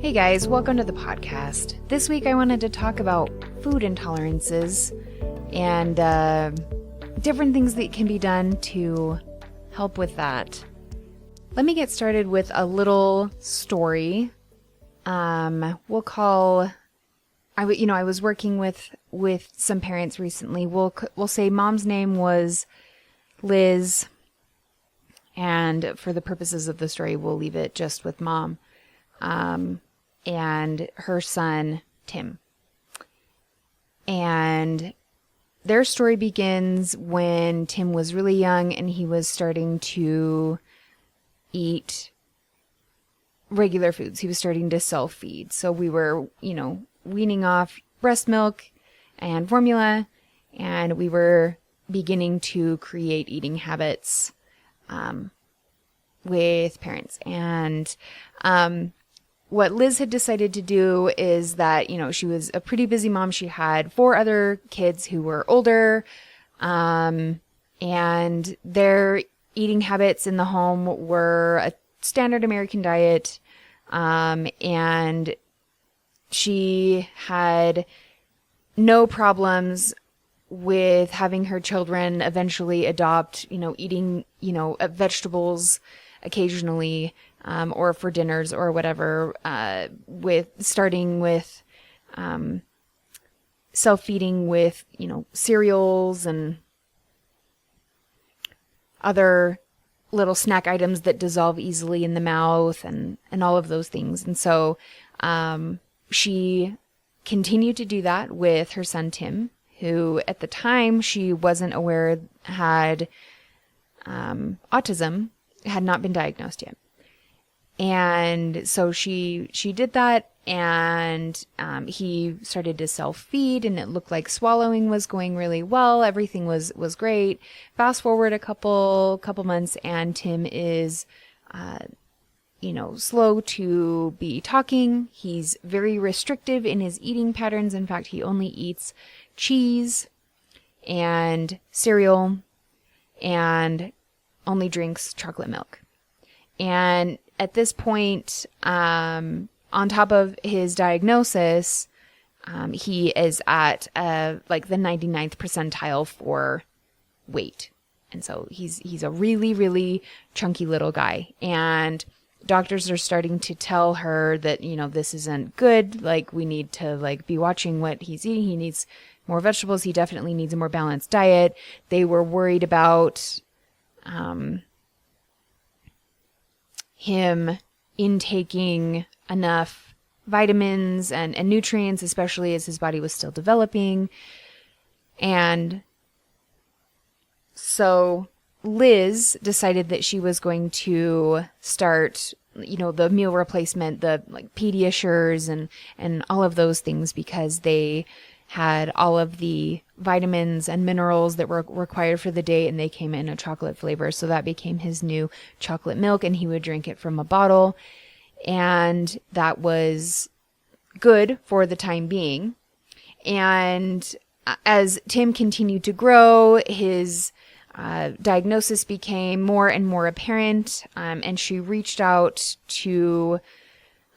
Hey guys, welcome to the podcast. This week I wanted to talk about food intolerances and different things that can be done to help with that. Let me get started with a little story. I was working with some parents recently. We'll say mom's name was Liz, and for the purposes of the story, we'll leave it just with mom. And her son, Tim. And their story begins when Tim was really young and he was starting to eat regular foods. He was starting to self-feed. So we were, weaning off breast milk and formula, and we were beginning to create eating habits with parents. And what Liz had decided to do is that, she was a pretty busy mom. She had 4 other kids who were older, and their eating habits in the home were a standard American diet, and she had no problems with having her children eventually adopt, eating, vegetables occasionally, or for dinners or whatever, starting with self-feeding with, cereals and other little snack items that dissolve easily in the mouth and all of those things. And so she continued to do that with her son, Tim, who at the time she wasn't aware had autism, had not been diagnosed yet. And so she did that, and he started to self-feed, and it looked like swallowing was going really well. Everything was great. Fast forward a couple months, and Tim is, slow to be talking. He's very restrictive in his eating patterns. In fact, he only eats cheese and cereal and only drinks chocolate milk. And at this point, on top of his diagnosis, he is at the 99th percentile for weight. And so he's a really, really chunky little guy. And doctors are starting to tell her that, this isn't good. We need to be watching what he's eating. He needs more vegetables. He definitely needs a more balanced diet. They were worried about him intaking enough vitamins and nutrients, especially as his body was still developing. And so Liz decided that she was going to start, the meal replacement, the Pediasures and all of those things, because they had all of the vitamins and minerals that were required for the day, and they came in a chocolate flavor. So that became his new chocolate milk, and he would drink it from a bottle. And that was good for the time being. And as Tim continued to grow, his diagnosis became more and more apparent, and she reached out to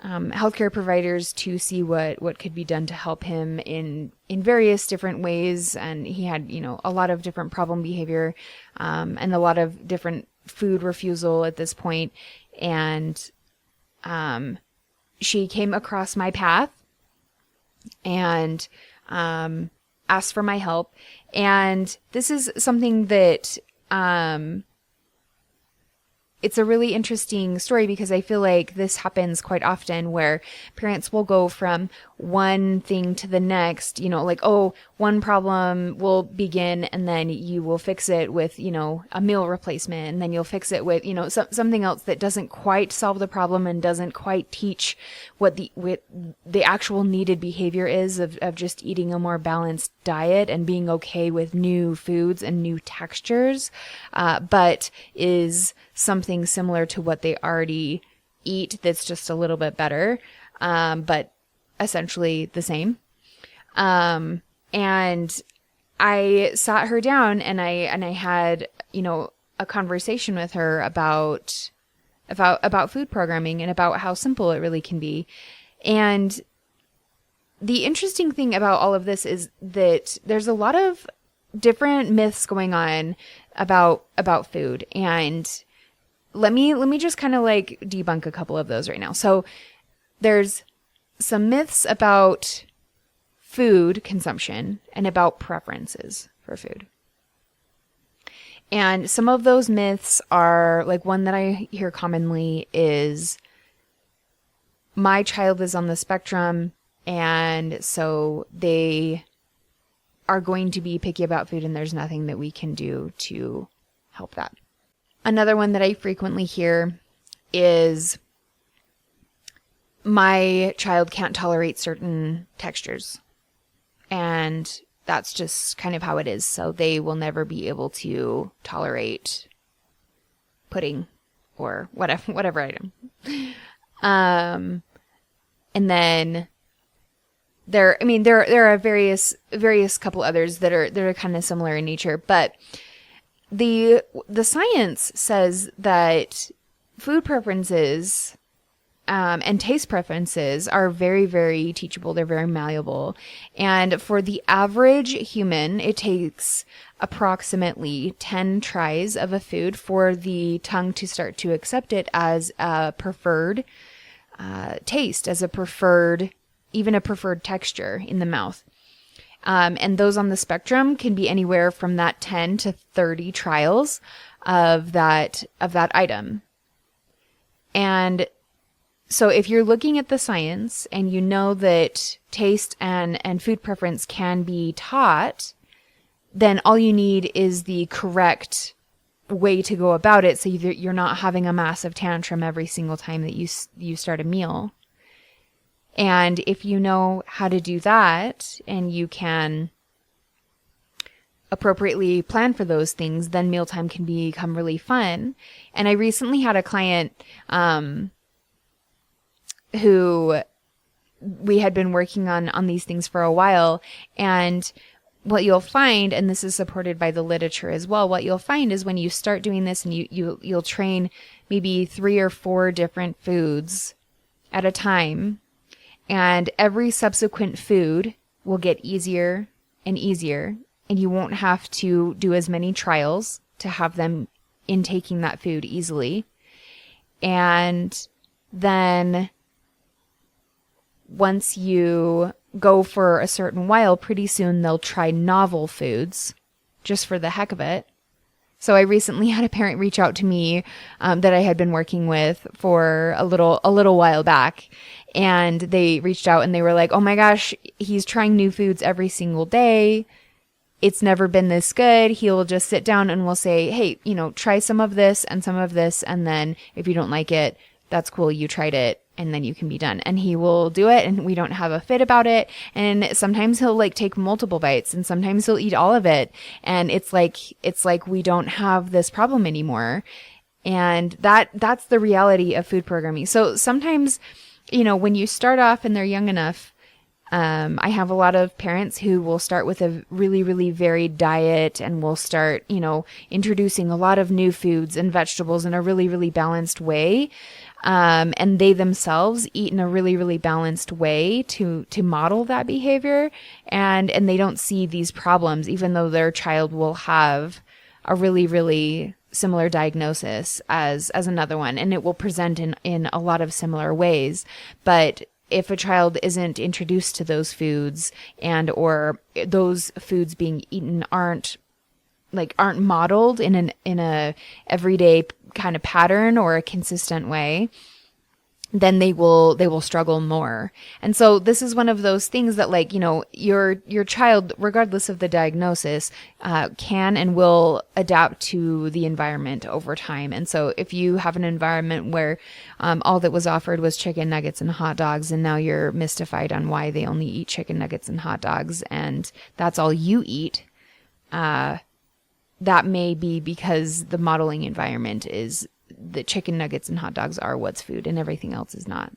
healthcare providers to see what could be done to help him in various different ways. And he had, a lot of different problem behavior, and a lot of different food refusal at this point. And she came across my path and asked for my help. And this is something that it's a really interesting story, because I feel like this happens quite often where parents will go from one thing to the next, one problem will begin and then you will fix it with, a meal replacement, and then you'll fix it with, something else that doesn't quite solve the problem and doesn't quite teach what the actual needed behavior is of just eating a more balanced diet and being okay with new foods and new textures, but is something similar to what they already eat that's just a little bit better, but essentially the same. And I sat her down and I had, a conversation with her about food programming and about how simple it really can be. And the interesting thing about all of this is that there's a lot of different myths going on about food. And let me just kind of like debunk a couple of those right now. So there's some myths about food consumption and about preferences for food. And some of those myths are, like, one that I hear commonly is, my child is on the spectrum, and so they are going to be picky about food, and there's nothing that we can do to help that. Another one that I frequently hear is, my child can't tolerate certain textures, and that's just kind of how it is. So they will never be able to tolerate pudding or whatever item. And then there are various couple others that are kind of similar in nature, but the science says that food preferences and taste preferences are very, very teachable. They're very malleable. And for the average human, it takes approximately 10 tries of a food for the tongue to start to accept it as a preferred taste, as a preferred texture in the mouth. And those on the spectrum can be anywhere from that 10 to 30 trials of that item. And so if you're looking at the science and you know that taste and food preference can be taught, then all you need is the correct way to go about it, so you're not having a massive tantrum every single time that you start a meal. And if you know how to do that and you can appropriately plan for those things, then mealtime can become really fun. And I recently had a client who we had been working on these things for a while, and what you'll find, and this is supported by the literature as well, what you'll find is when you start doing this and you'll train maybe 3 or 4 different foods at a time, and every subsequent food will get easier and easier, and you won't have to do as many trials to have them intaking that food easily. And then once you go for a certain while, pretty soon they'll try novel foods just for the heck of it. So I recently had a parent reach out to me that I had been working with for a little while back, and they reached out and they were like, "Oh my gosh, he's trying new foods every single day. It's never been this good. He'll just sit down and we'll say, hey, try some of this, and then if you don't like it, that's cool. You tried it, and then you can be done." And he will do it, and we don't have a fit about it. And sometimes he'll take multiple bites, and sometimes he'll eat all of it. And it's like we don't have this problem anymore. And that's the reality of food programming. So sometimes, when you start off and they're young enough, I have a lot of parents who will start with a really, really varied diet, and will start, introducing a lot of new foods and vegetables in a really, really balanced way. And they themselves eat in a really, really balanced way to model that behavior. And they don't see these problems, even though their child will have a really, really similar diagnosis as another one. And it will present in a lot of similar ways. But if a child isn't introduced to those foods, or those foods being eaten aren't modeled in a everyday kind of pattern or a consistent way, then they will struggle more. And so this is one of those things that, your child, regardless of the diagnosis, can and will adapt to the environment over time. And so if you have an environment where all that was offered was chicken nuggets and hot dogs, and now you're mystified on why they only eat chicken nuggets and hot dogs, and that's all you eat, that may be because the modeling environment is the chicken nuggets and hot dogs are what's food, and everything else is not.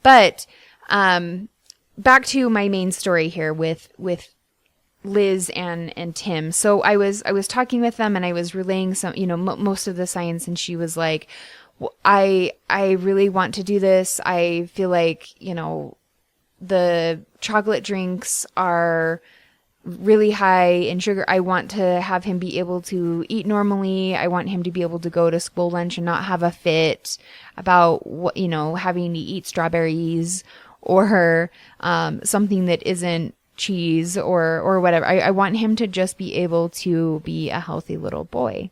But back to my main story here with Liz and Tim. So I was talking with them, and I was relaying some, most of the science, and she was like, I really want to do this. I feel like, the chocolate drinks are really high in sugar. I want to have him be able to eat normally. I want him to be able to go to school lunch and not have a fit about what, having to eat strawberries or something that isn't cheese or whatever. I want him to just be able to be a healthy little boy.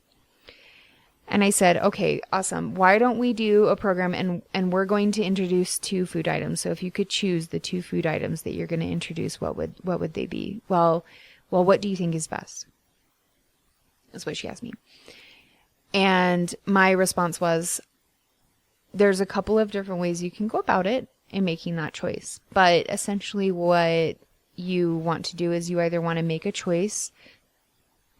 And I said, okay, awesome. Why don't we do a program and we're going to introduce 2 food items. So if you could choose the 2 food items that you're going to introduce, what would they be? Well, what do you think is best? That's what she asked me. And my response was, there's a couple of different ways you can go about it in making that choice. But essentially what you want to do is you either want to make a choice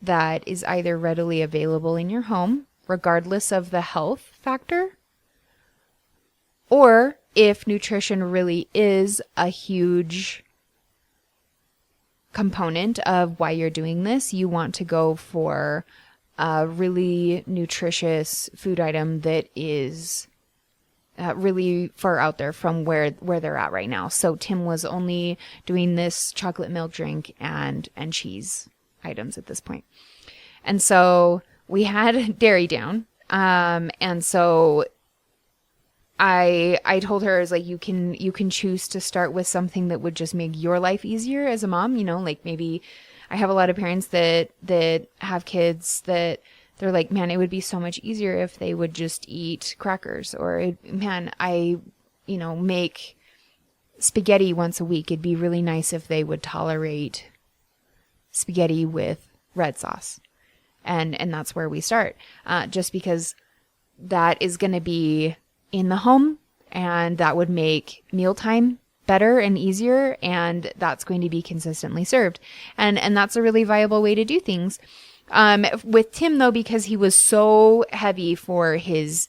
that is either readily available in your home, regardless of the health factor, or if nutrition really is a huge component of why you're doing this, you want to go for a really nutritious food item that is really far out there from where they're at right now. So Tim was only doing this chocolate milk drink and cheese items at this point. And so we had dairy down. And so I told her, I was like, you can choose to start with something that would just make your life easier as a mom, like maybe I have a lot of parents that have kids that they're like, man, it would be so much easier if they would just eat crackers, or I make spaghetti once a week. It'd be really nice if they would tolerate spaghetti with red sauce. And that's where we start, just because that is going to be in the home and that would make mealtime better and easier. And that's going to be consistently served. And that's a really viable way to do things. With Tim though, because he was so heavy for his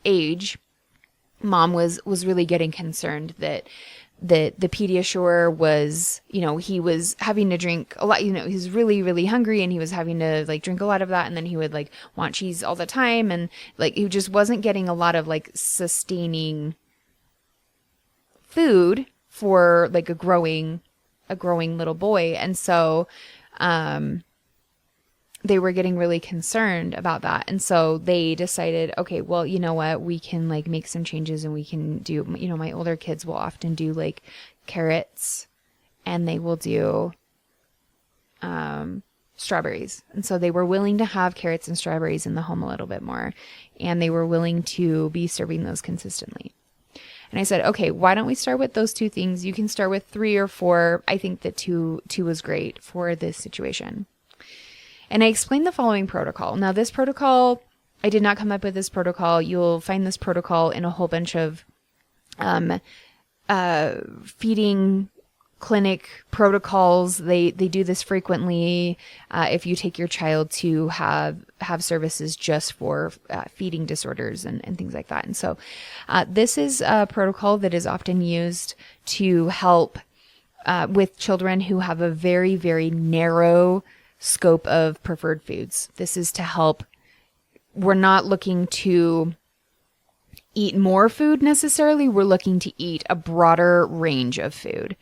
age, Mom was really getting concerned that the Pediasure was, he was having to drink a lot, he was really, really hungry and he was having to drink a lot of that. And then he would want cheese all the time. And he just wasn't getting a lot of sustaining food for a growing little boy. And so, they were getting really concerned about that. And so they decided, okay, well, you know what, we can make some changes and we can do, my older kids will often do carrots and they will do, strawberries. And so they were willing to have carrots and strawberries in the home a little bit more. And they were willing to be serving those consistently. And I said, okay, why don't we start with those 2 things? You can start with 3 or 4. I think that two was great for this situation. And I explained the following protocol. Now, this protocol, I did not come up with this protocol. You'll find this protocol in a whole bunch of feeding clinic protocols. They do this frequently if you take your child to have services just for feeding disorders and things like that. And so this is a protocol that is often used to help with children who have a very, very narrow scope of preferred foods. This is to help. We're not looking to eat more food necessarily. We're looking to eat a broader range of food.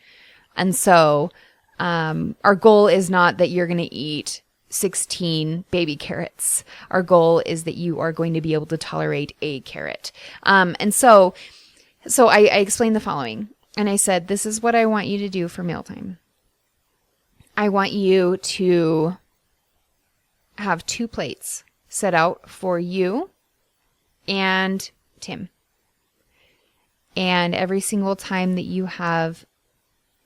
And so our goal is not that you're going to eat 16 baby carrots. Our goal is that you are going to be able to tolerate a carrot. And so I explained the following. And I said, this is what I want you to do for mealtime. I want you to have 2 plates set out for you and Tim. And every single time that you have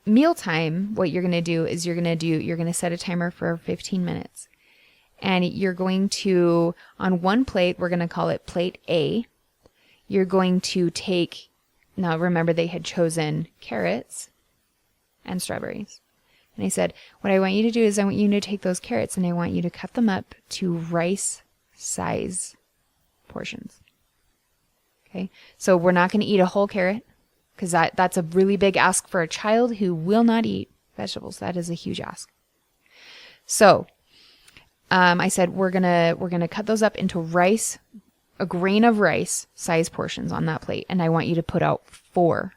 mealtime, what you're going to do is you're going to set a timer for 15 minutes. And you're going to, on one plate, we're going to call it plate A. You're going to take, now remember they had chosen carrots and strawberries. And I said, what I want you to do is I want you to take those carrots and I want you to cut them up to rice size portions. Okay. So we're not going to eat a whole carrot because that's a really big ask for a child who will not eat vegetables. That is a huge ask. So, I said, we're going to cut those up into rice a grain of rice size portions on that plate. And I want you to put out 4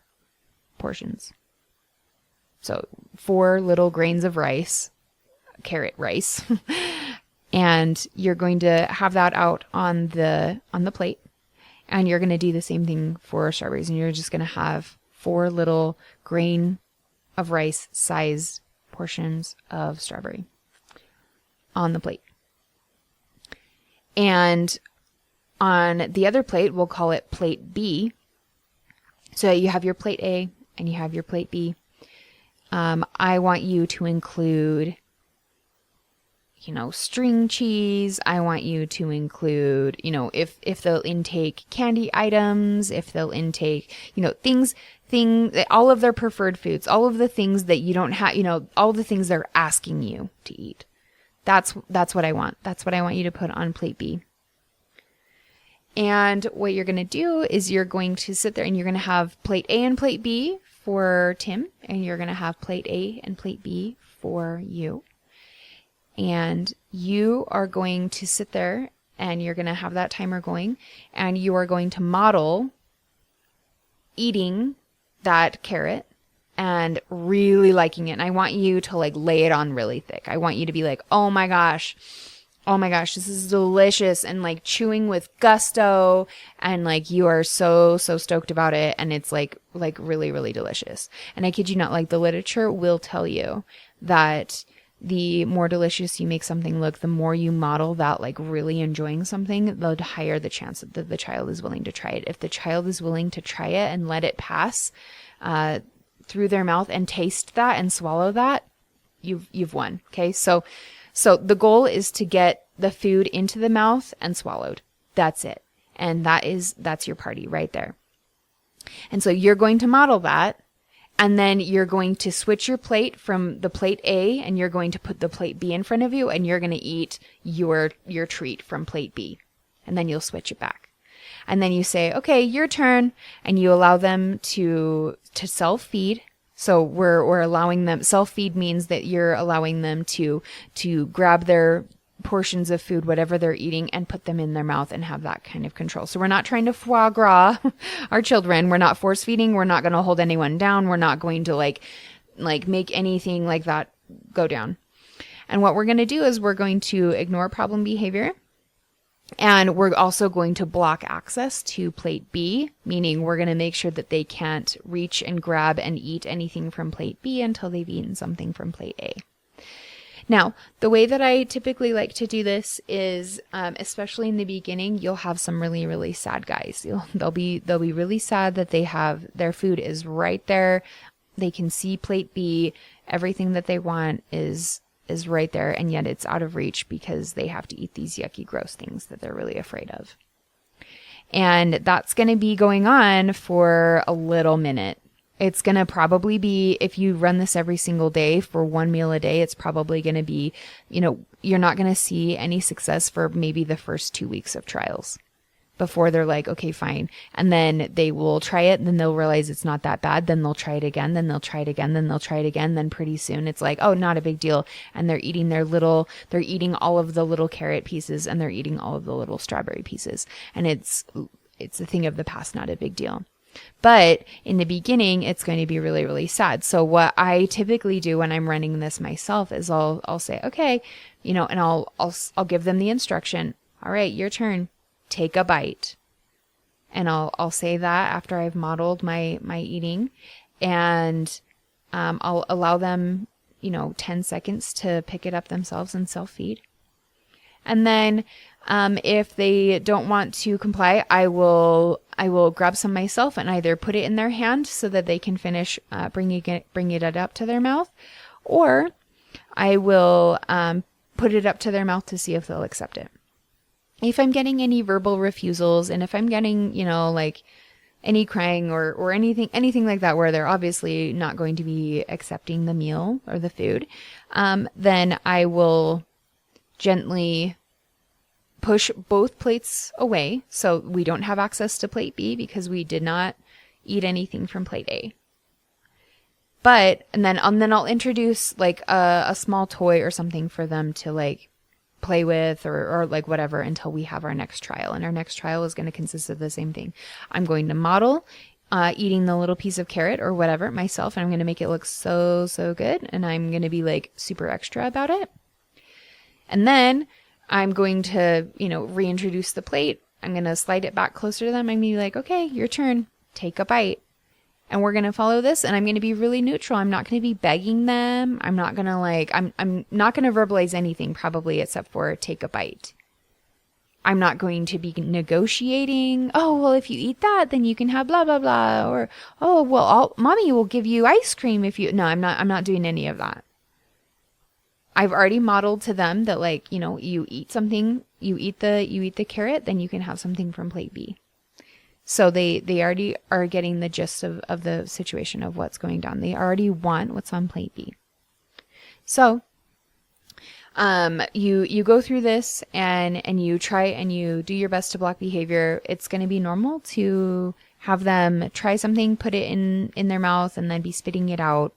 portions. So 4 little grains of rice, carrot rice. And you're going to have that out on the plate. And you're going to do the same thing for strawberries. And you're just going to have 4 little grain of rice size portions of strawberry on the plate. And on the other plate, we'll call it plate B. So you have your plate A and you have your plate B. I want you to include, string cheese. I want you to include, if they'll intake candy items, if they'll intake, all of their preferred foods, all of the things that you don't have, all the things they're asking you to eat. That's what I want. That's what I want you to put on plate B. And what you're going to do is you're going to sit there and you're going to have plate A and plate B for Tim, and you're going to have plate A and plate B for you. And you are going to sit there and you're going to have that timer going, and you are going to model eating that carrot and really liking it. And I want you to lay it on really thick. I want you to be like, oh my gosh, this is delicious, and chewing with gusto, and you are so stoked about it, and it's really, really delicious. And I kid you not, the literature will tell you that the more delicious you make something look, the more you model that really enjoying something, the higher the chance that the child is willing to try it. If the child is willing to try it and let it pass through their mouth and taste that and swallow that, you've won. Okay, so the goal is to get the food into the mouth and swallowed. That's it. And that's your party right there. And so you're going to model that, and then you're going to switch your plate from the plate A, and you're going to put the plate B in front of you, and you're going to eat your treat from plate B. And then you'll switch it back. And then you say, okay, your turn, and you allow them to self-feed. So we're allowing them, self-feed means that you're allowing them to grab their portions of food, whatever they're eating, and put them in their mouth and have that kind of control. So we're not trying to foie gras our children. We're not force feeding. We're not going to hold anyone down. We're not going to make anything like that go down. And what we're going to do is we're going to ignore problem behavior. And we're also going to block access to plate B, meaning we're going to make sure that they can't reach and grab and eat anything from plate B until they've eaten something from plate A. Now, the way that I typically like to do this is, especially in the beginning, you'll have some really, really sad guys. They'll be really sad that they have their food is right there. They can see plate B. Everything that they want is right there, and yet it's out of reach because they have to eat these yucky, gross things that they're really afraid of. And that's going to be going on for a little minute. It's going to probably be, if you run this every single day for one meal a day, it's probably going to be, you're not going to see any success for maybe the first 2 weeks of trials before they're like, okay, fine. And then they will try it, and then they'll realize it's not that bad. Then they'll try it again. Then they'll try it again. Then they'll try it again. Then pretty soon it's like, oh, not a big deal. And they're eating they're eating all of the little carrot pieces, and they're eating all of the little strawberry pieces. And it's a thing of the past, not a big deal. But in the beginning, it's going to be really, really sad. So what I typically do when I'm running this myself is I'll say, okay, and I'll give them the instruction. All right, your turn. Take a bite. And I'll say that after I've modeled my eating, and I'll allow them, 10 seconds to pick it up themselves and self-feed. And then if they don't want to comply, I will grab some myself and either put it in their hand so that they can finish bringing it up to their mouth, or I will put it up to their mouth to see if they'll accept it. If I'm getting any verbal refusals, and if I'm getting, any crying or anything like that, where they're obviously not going to be accepting the meal or the food, then I will gently push both plates away. So we don't have access to plate B because we did not eat anything from plate A. And then I'll introduce a small toy or something for them to play with or like whatever until we have our next trial. And our next trial is going to consist of the same thing. I'm going to model eating the little piece of carrot or whatever myself, and I'm going to make it look so, so good. And I'm going to be like super extra about it. And then I'm going to, reintroduce the plate. I'm going to slide it back closer to them. I'm going to be like, okay, your turn. Take a bite. And we're going to follow this, and I'm going to be really neutral. I'm not going to be begging them. I'm not going to I'm not going to verbalize anything probably except for take a bite. I'm not going to be negotiating. Oh, well, if you eat that, then you can have blah, blah, blah. Or, oh, well, mommy will give you ice cream if you, no, I'm not doing any of that. I've already modeled to them that you eat something, you eat the carrot, then you can have something from plate B. So they already are getting the gist of the situation of what's going down. They already want what's on plate B. So you go through this and you try and you do your best to block behavior. It's going to be normal to have them try something, put it in their mouth, and then be spitting it out,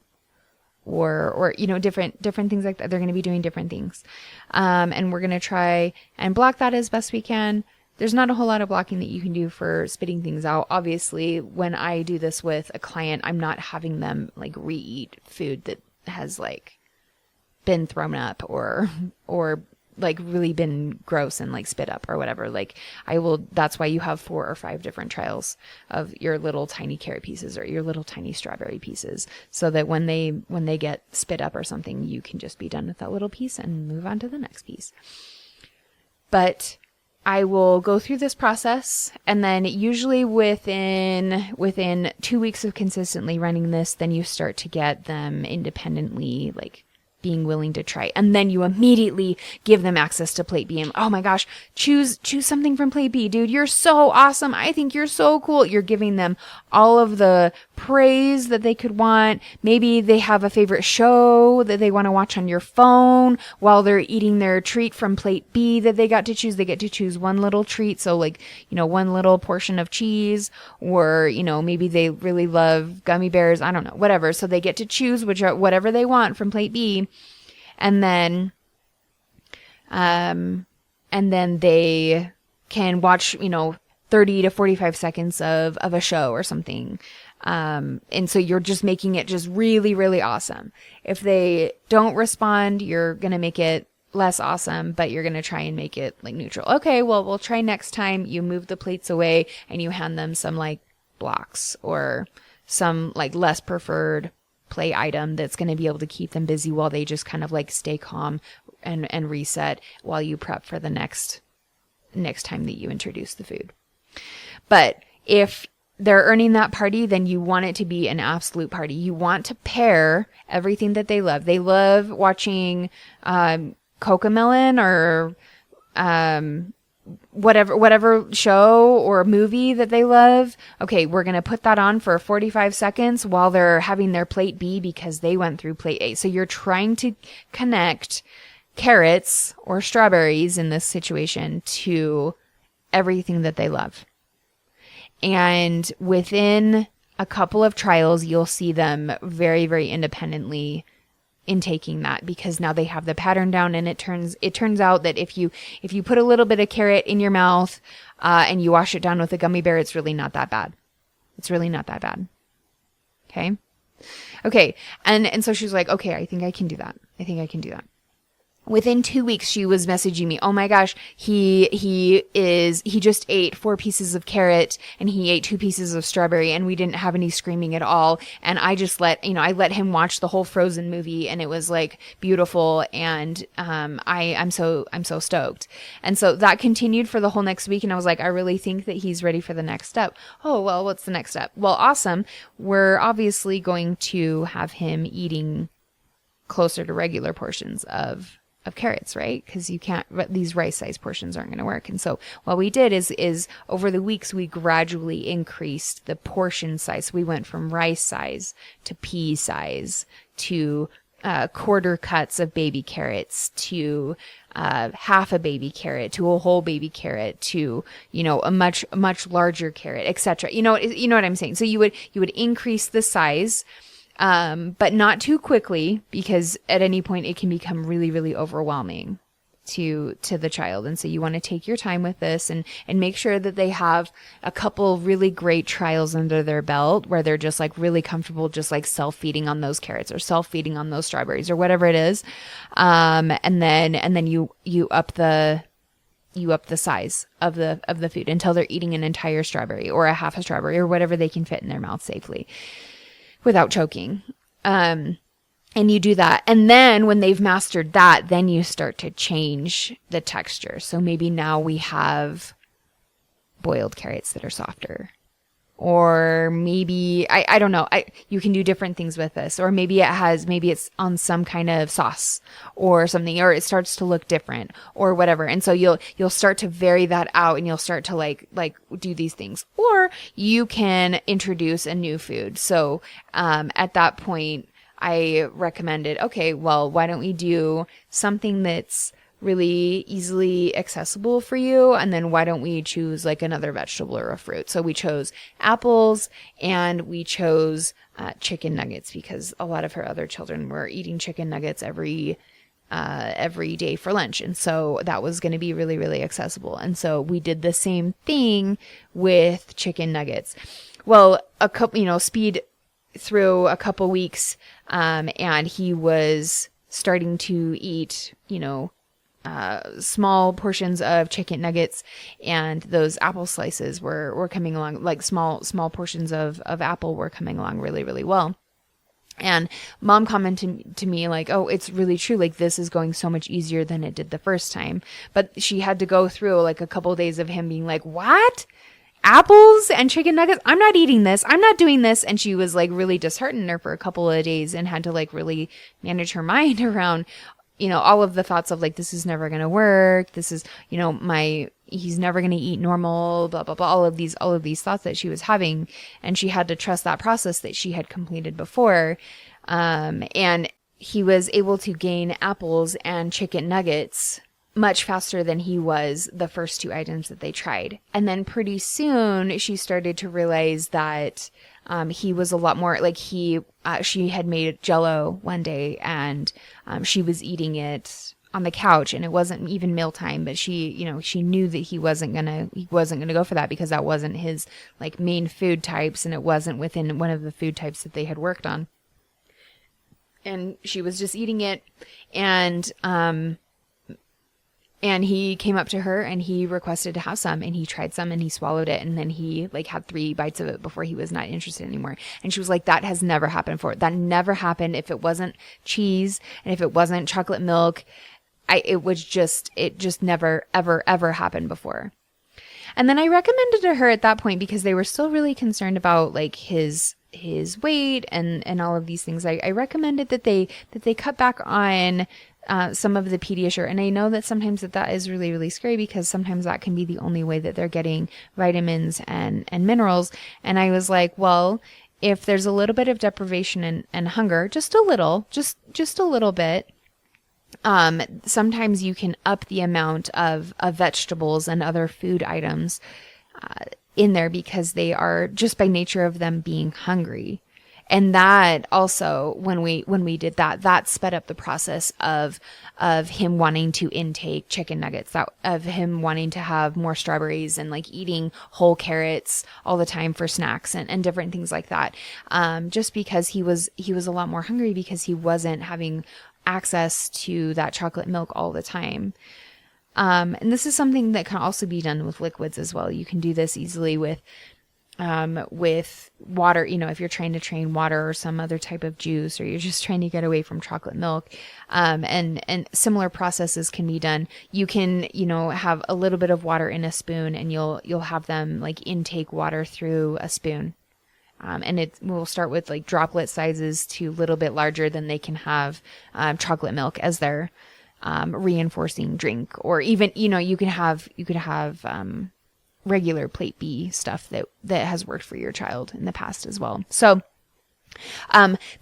or different things like that. They're going to be doing different things, and we're going to try and block that as best we can. There's not a whole lot of blocking that you can do for spitting things out. Obviously, when I do this with a client, I'm not having them re-eat food that has been thrown up or really been gross and spit up or whatever. That's why you have 4 or 5 different trials of your little tiny carrot pieces or your little tiny strawberry pieces, so that when they get spit up or something, you can just be done with that little piece and move on to the next piece. But I will go through this process, and then usually within 2 weeks of consistently running this, then you start to get them independently being willing to try. And then you immediately give them access to plate B. And oh my gosh, choose something from plate B, dude. You're so awesome. I think you're so cool. You're giving them all of the praise that they could want. Maybe they have a favorite show that they want to watch on your phone while they're eating their treat from plate B that they got to choose. They get to choose one little treat. So one little portion of cheese, or, maybe they really love gummy bears. I don't know, whatever. So they get to choose whatever they want from plate B. And then they can watch, 30 to 45 seconds of a show or something. And so you're just making it just really, really awesome. If they don't respond, you're going to make it less awesome, but you're going to try and make it neutral. Okay, well, we'll try next time. You move the plates away and you hand them some blocks or some less preferred play item that's going to be able to keep them busy while they just kind of stay calm and reset while you prep for the next time that you introduce the food. But if they're earning that party, then you want it to be an absolute party. You want to pair everything that they love. They love watching Cocomelon or whatever show or movie that they love. Okay, we're going to put that on for 45 seconds while they're having their plate B because they went through plate A. So you're trying to connect carrots or strawberries in this situation to everything that they love. And within a couple of trials, you'll see them very, very independently intaking that, because now they have the pattern down. And it turns out that if you put a little bit of carrot in your mouth and you wash it down with a gummy bear, it's really not that bad. It's really not that bad. Okay. And so she's like, okay, I think I can do that. Within 2 weeks, she was messaging me, oh my gosh, he just ate 4 pieces of carrot and he ate 2 pieces of strawberry and we didn't have any screaming at all. And I just I let him watch the whole Frozen movie and it was beautiful. And, I'm so stoked. And so that continued for the whole next week. And I was like, I really think that he's ready for the next step. Oh, well, what's the next step? Well, awesome. We're obviously going to have him eating closer to regular portions of carrots, right? Because you can't, these rice-sized portions aren't going to work. And so what we did is over the weeks, we gradually increased the portion size. We went from rice size to pea size to quarter cuts of baby carrots to half a baby carrot to a whole baby carrot to, a much larger carrot, etc. You know what I'm saying? So you would increase the size, but not too quickly, because at any point it can become really, really overwhelming. to the child. And so you want to take your time with this and make sure that they have a couple really great trials under their belt where they're just like really comfortable, just like self-feeding on those carrots or self-feeding on those strawberries or whatever it is. And then you up the size of the food until they're eating an entire strawberry or a half a strawberry or whatever they can fit in their mouth safely without choking. And you do that. And then when they've mastered that, then you start to change the texture. So maybe now we have boiled carrots that are softer. Or maybe, I don't know, you can do different things with this. Or maybe it's on some kind of sauce or something, or it starts to look different or whatever. And so you'll start to vary that out and you'll start to like do these things. Or you can introduce a new food. So, at that point, I recommended, okay, well, why don't we do something that's really easily accessible for you? And then why don't we choose like another vegetable or a fruit? So we chose apples and we chose chicken nuggets because a lot of her other children were eating chicken nuggets every day for lunch. And so that was going to be really, really accessible. And so we did the same thing with chicken nuggets. Well, Speed through a couple weeks, and he was starting to eat, small portions of chicken nuggets, and those apple slices were coming along, like small portions of apple were coming along really, really well. And Mom commented to me like, oh, it's really true. Like this is going so much easier than it did the first time. But she had to go through like a couple of days of him being like, what? Apples and chicken nuggets? I'm not eating this. I'm not doing this. And she was like really disheartened there for a couple of days and had to like really manage her mind around, all of the thoughts of like, this is never going to work. This is, he's never going to eat normal, blah, blah, blah. All of these thoughts that she was having. And she had to trust that process that she had completed before. And he was able to gain apples and chicken nuggets much faster than he was the first two items that they tried. And then pretty soon she started to realize that he was a lot more like she had made Jell-O one day and she was eating it on the couch and it wasn't even mealtime, but she knew that he wasn't gonna go for that because that wasn't his like main food types and it wasn't within one of the food types that they had worked on. And she was just eating it and he came up to her and he requested to have some and he tried some and he swallowed it. And then he like had 3 bites of it before he was not interested anymore. And she was like, that has never happened before. That never happened. If it wasn't cheese and if it wasn't chocolate milk, it just never, ever, ever happened before. And then I recommended to her at that point because they were still really concerned about like his weight and all of these things. I recommended that they cut back on some of the Pediasure. And I know that sometimes that is really, really scary because sometimes that can be the only way that they're getting vitamins and minerals. And I was like, well, if there's a little bit of deprivation and hunger, just a little bit, sometimes you can up the amount of vegetables and other food items in there because they are just by nature of them being hungry. And that also, when we did that sped up the process of him wanting to intake chicken nuggets, of him wanting to have more strawberries and like eating whole carrots all the time for snacks and different things like that. Just because he was a lot more hungry because he wasn't having access to that chocolate milk all the time. And this is something that can also be done with liquids as well. You can do this easily with water, if you're trying to train water or some other type of juice, or you're just trying to get away from chocolate milk. And similar processes can be done. You can, have a little bit of water in a spoon and you'll have them like intake water through a spoon. And it will start with like droplet sizes to a little bit larger than they can have, chocolate milk as their, reinforcing drink, or even, you could have, regular plate B stuff that has worked for your child in the past as well. So,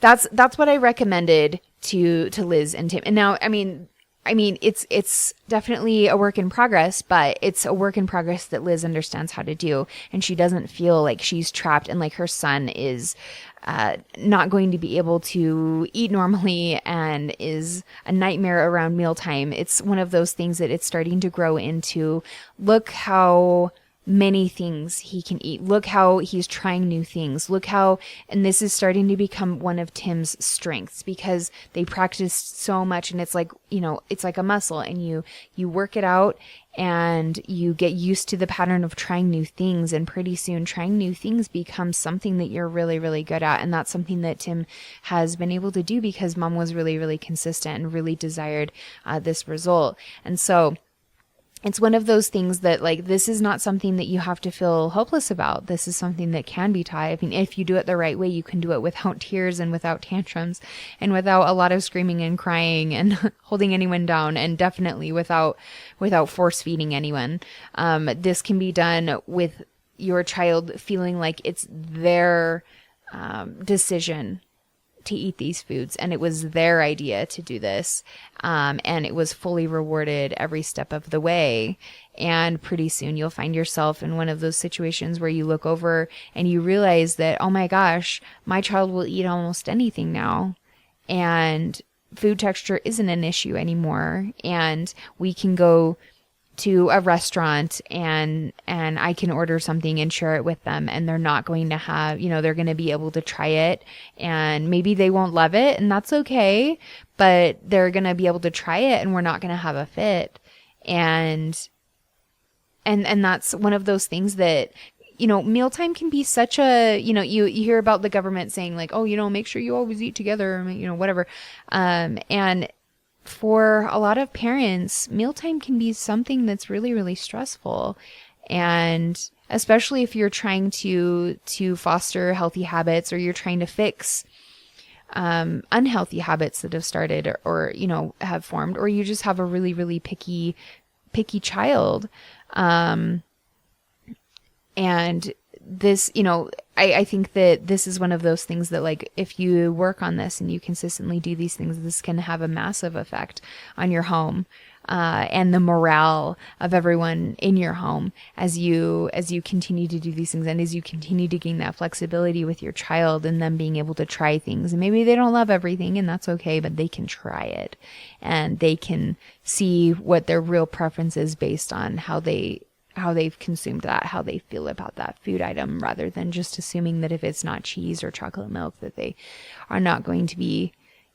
that's what I recommended to Liz and Tim. And now, I mean, I mean, it's definitely a work in progress, but it's a work in progress that Liz understands how to do, and she doesn't feel like she's trapped and like her son is not going to be able to eat normally and is a nightmare around mealtime. It's one of those things that it's starting to grow into. Look how many things he can eat. Look how he's trying new things. Look how, and this is starting to become one of Tim's strengths because they practice so much, and it's like, it's like a muscle, and you work it out and you get used to the pattern of trying new things, and pretty soon trying new things becomes something that you're really, really good at. And that's something that Tim has been able to do because Mom was really, really consistent and really desired this result. And so it's one of those things that, like, this is not something that you have to feel hopeless about. This is something that can be taught. I mean, if you do it the right way, you can do it without tears and without tantrums and without a lot of screaming and crying and holding anyone down, and definitely without force feeding anyone. This can be done with your child feeling like it's their decision to eat these foods, and it was their idea to do this, and it was fully rewarded every step of the way. And pretty soon you'll find yourself in one of those situations where you look over and you realize that, oh my gosh, my child will eat almost anything now, and food texture isn't an issue anymore, and we can go to a restaurant and I can order something and share it with them, and they're not going to have, they're going to be able to try it, and maybe they won't love it, and that's okay, but they're going to be able to try it, and we're not going to have a fit. And that's one of those things that, mealtime can be such a, you hear about the government saying like, oh, make sure you always eat together, whatever. And for a lot of parents, mealtime can be something that's really, really stressful. And especially if you're trying to foster healthy habits, or you're trying to fix unhealthy habits that have started or have formed, or you just have a really, really picky child. And this, I think that this is one of those things that, like, if you work on this and you consistently do these things, this can have a massive effect on your home, and the morale of everyone in your home as you continue to do these things, and as you continue to gain that flexibility with your child, and them being able to try things. And maybe they don't love everything, and that's okay, but they can try it, and they can see what their real preference is based on how they've consumed that, how they feel about that food item, rather than just assuming that if it's not cheese or chocolate milk, that they are not going to be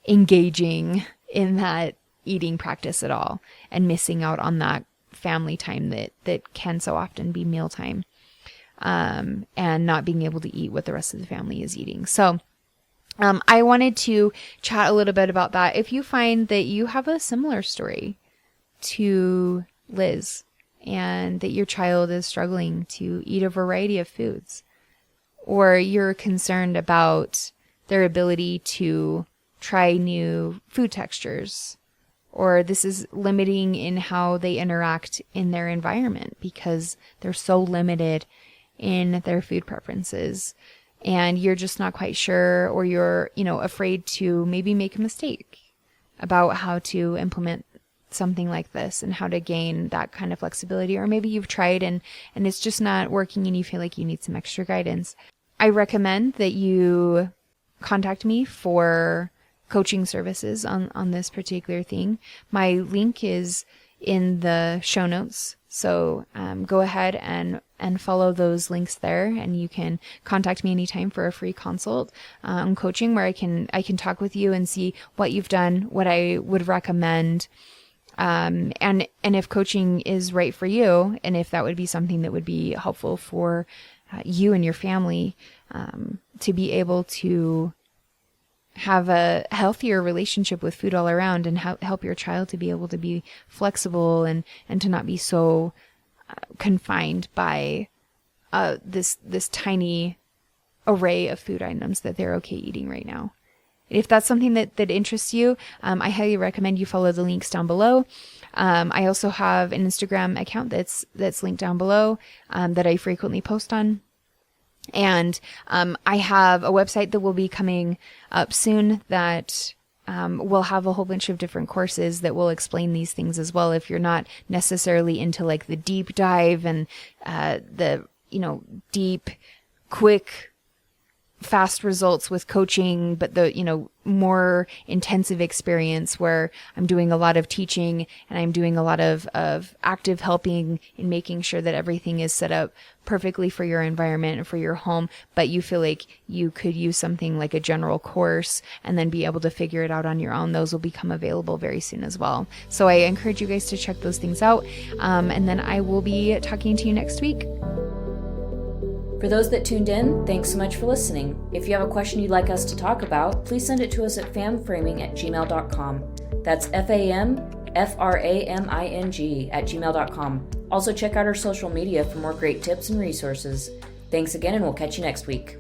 engaging in that eating practice at all, and missing out on that family time that can so often be mealtime, and not being able to eat what the rest of the family is eating. So I wanted to chat a little bit about that. If you find that you have a similar story to Liz, and that your child is struggling to eat a variety of foods, or you're concerned about their ability to try new food textures, or this is limiting in how they interact in their environment because they're so limited in their food preferences, and you're just not quite sure, or you're, afraid to maybe make a mistake about how to implement something like this and how to gain that kind of flexibility. Or maybe you've tried and it's just not working and you feel like you need some extra guidance. I recommend that you contact me for coaching services on this particular thing. My link is in the show notes. So go ahead and follow those links there, and you can contact me anytime for a free consult on coaching, where I can talk with you and see what you've done, what I would recommend, and if coaching is right for you, and if that would be something that would be helpful for you and your family, to be able to have a healthier relationship with food all around, and help your child to be able to be flexible and to not be so confined by this tiny array of food items that they're okay eating right now. If that's something that interests you, I highly recommend you follow the links down below. I also have an Instagram account that's linked down below, that I frequently post on. And I have a website that will be coming up soon that we'll have a whole bunch of different courses that will explain these things as well. If you're not necessarily into like the deep dive and the, deep, quick, fast results with coaching, but the, more intensive experience where I'm doing a lot of teaching and I'm doing a lot of active helping in making sure that everything is set up perfectly for your environment and for your home, but you feel like you could use something like a general course and then be able to figure it out on your own. Those will become available very soon as well. So I encourage you guys to check those things out. And then I will be talking to you next week. For those that tuned in, thanks so much for listening. If you have a question you'd like us to talk about, please send it to us at famframing@gmail.com. That's famframing@gmail.com. Also check out our social media for more great tips and resources. Thanks again, and we'll catch you next week.